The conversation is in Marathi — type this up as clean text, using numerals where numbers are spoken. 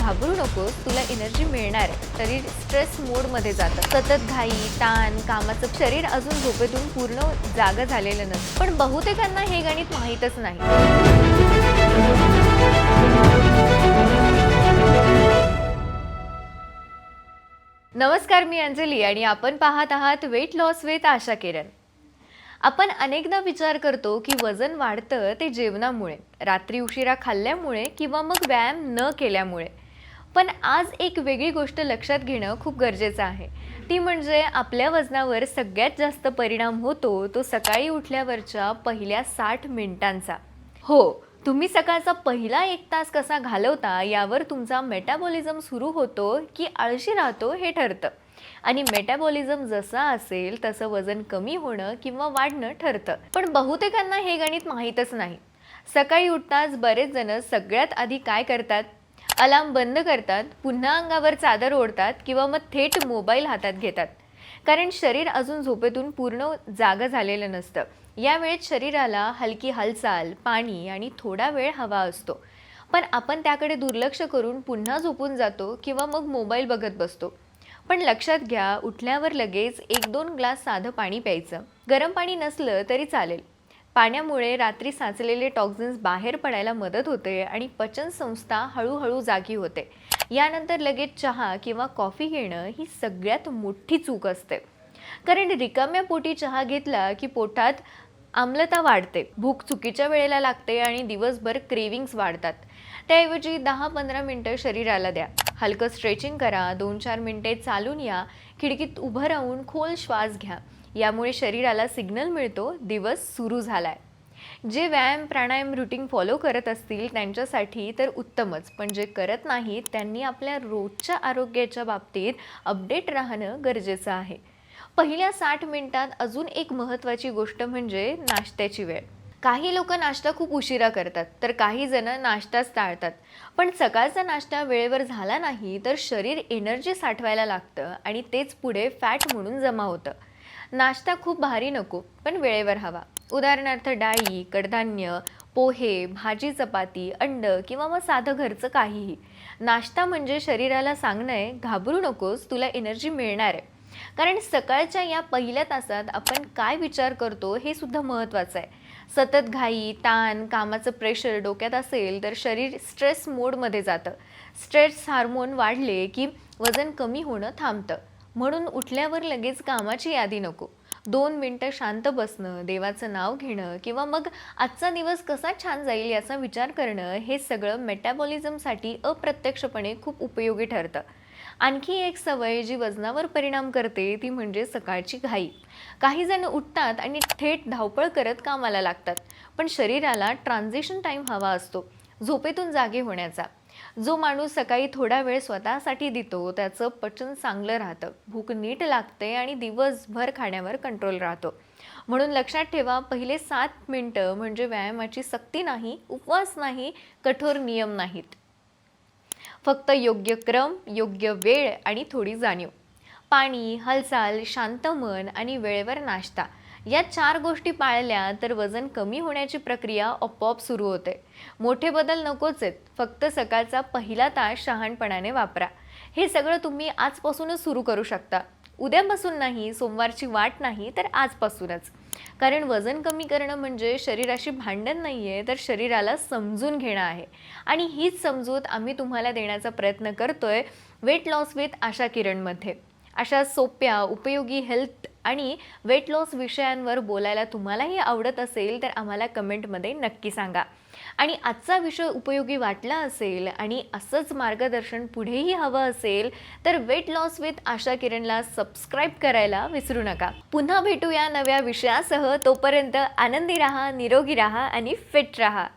घाबरू नकोस, तुला एनर्जी मिळणार आहे. शरीर स्ट्रेस मोडमध्ये जातं. सतत घाई, ताण, कामाचं शरीर अजून झोपेतून पूर्ण जागं झालेलं नसतं. पण बहुतेकांना हे गणित माहीतच नाही. नमस्कार, मी अंजली आणि आपण पाहत आहात weight loss with Asha Kiran. आपण अनेकदा विचार करतो की वजन वाढतं ते जेवणामुळे, रात्री उशिरा खाल्ल्यामुळे किंवा मग व्यायाम न केल्यामुळे. पण आज एक वेगळी गोष्ट लक्षात घेणं खूप गरजेचं आहे. ती म्हणजे आपल्या वजनावर सगळ्यात जास्त परिणाम होतो तो सकाळी उठल्यावरच्या पहिल्या 60 मिनिटांचा. हो, तुम्ही सकाळचा पहिला 1 तास कसा घालवता यावर तुमचा मेटाबॉलिझम सुरू होतो की आळशी राहतो हे ठरतं. आणि मेटाबॉलिझम जसा असेल तसं वजन कमी होणं किंवा वाढणं ठरतं. पण बहुतेकांना हे गणित माहीतच नाही. सकाळी उठताच बरेच जण सगळ्यात आधी काय करतात? अलार्म बंद करतात, पुन्हा अंगावर चादर ओढतात किंवा मग थेट मोबाईल हातात घेतात. कारण शरीर अजून झोपेतून पूर्ण जागं झालेलं नसतं. या वेळेत शरीराला हलकी हालचाल, पाणी आणि थोडा वेळ हवा असतो. पण आपण त्याकडे दुर्लक्ष करून पुन्हा झोपून जातो किंवा मग मोबाईल बघत बसतो. पण लक्षात घ्या, उठल्यावर लगेच 1-2 ग्लास साधं पाणी प्यायचं. गरम पाणी नसलं तरी चालेल. पाण्यामुळे रात्री साचलेले टॉक्झिन्स बाहेर पडायला मदत होते आणि पचनसंस्था हळूहळू जागी होते. यानंतर लगेच चहा किंवा कॉफी घेणं ही सगळ्यात मोठी चूक असते. कारण रिकाम्या पोटी चहा घेतला की पोटात आम्लता वाढते, भूक चुकीच्या वेळेला लागते आणि दिवसभर क्रेविंग्स वाढतात. त्याऐवजी 10-15 मिनिटं शरीराला द्या. हलकं स्ट्रेचिंग करा, 2-4 मिनिटे चालून या, खिडकीत उभं राहून खोल श्वास घ्या. यामुळे शरीराला सिग्नल मिळतो दिवस सुरू झालाय. जे व्यायाम प्राणायाम रुटीन फॉलो करत असतील त्यांच्यासाठी तर उत्तमच, पण जे करत नाहीत त्यांनी आपल्या रोजच्या आरोग्याच्या बाबतीत अपडेट राहणं गरजेचं आहे. पहिल्या 60 मिनिटात अजून एक महत्त्वाची गोष्ट म्हणजे नाश्त्याची वेळ. काही लोक नाश्ता खूप उशिरा करतात तर काही जण नाश्ताच टाळतात. पण सकाळचा नाश्ता वेळेवर झाला नाही तर शरीर एनर्जी साठवायला लागतं आणि तेच पुढे फॅट म्हणून जमा होतं. नाश्ता खूप भारी नको, पण वेळेवर हवा. उदाहरणार्थ डाळी, कडधान्य, पोहे, भाजी, चपाती, अंड किंवा मग साधं घरचं काहीही. नाश्ता म्हणजे शरीराला सांगणं आहे, घाबरू नकोस, तुला एनर्जी मिळणार आहे. कारण सकाळच्या या पहिल्या तासात आपण काय विचार करतो हे सुद्धा महत्त्वाचं आहे. सतत घाई, ताण, कामाचं प्रेशर डोक्यात असेल तर शरीर स्ट्रेस मोडमध्ये जातं. स्ट्रेस हार्मोन वाढले की वजन कमी होणं थांबतं. म्हणून उठल्यावर लगेच कामाची यादी नको. 2 मिनिटं शांत बसणं, देवाचं नाव घेणं किंवा मग आजचा दिवस कसा छान जाईल याचा विचार करणं हे सगळं मेटाबॉलिझमसाठी अप्रत्यक्षपणे खूप उपयोगी ठरतं. आणखी एक सवय जी वजनावर परिणाम करते ती म्हणजे सकाळची घाई. काही जण उठतात आणि थेट धावपळ करत कामाला लागतात. पण शरीराला ट्रान्झिशन टाईम हवा असतो, झोपेतून जागे होण्याचा. जो माणूस सकाळी थोडा वेळ स्वतःसाठी देतो त्याचं पचन चांगलं राहतं, भूक नीट लागते आणि दिवसभर खाण्यावर कंट्रोल राहतो. म्हणून लक्षात ठेवा, पहिले 7 मिनिटं म्हणजे व्यायामाची सक्ती नाही, उपवास नाही, कठोर नियम नाहीत. फक्त योग्य क्रम, योग्य वेळ आणि थोडी जाणीव. पाणी, हालचाल, शांत मन आणि वेळेवर नाश्ता या 4 गोष्टी पाळल्या तर वजन कमी होण्याची प्रक्रिया आपोआप सुरू होते. मोठे बदल नकोच आहेत, फक्त सकाळचा पहिला तास शहाणपणाने वापरा. हे सगळं तुम्ही आजपासूनच सुरू करू शकता. उद्यापासून नाही, सोमवारची वाट नाही, तर आजपासूनच. कारण वजन कमी करणं म्हणजे शरीराशी भांडण नाही आहे, तर शरीराला समजून घेणं आहे. आणि हीच समजूत आम्ही तुम्हाला देण्याचा प्रयत्न करतोय वेट लॉस विथ आशा किरणमध्ये. अशा सोप्या, उपयोगी हेल्थ आणि वेट लॉस विषयांवर बोलायला तुम्हालाही आवडत असेल तर आम्हाला कमेंटमध्ये नक्की सांगा. आणि आजचा विषय उपयोगी वाटला असेल आणि असंच मार्गदर्शन पुढेही हवं असेल तर वेट लॉस विथ आशा किरणला सबस्क्राईब करायला विसरू नका. पुन्हा भेटूया नव्या विषयासह. तोपर्यंत आनंदी राहा, निरोगी राहा आणि फिट राहा.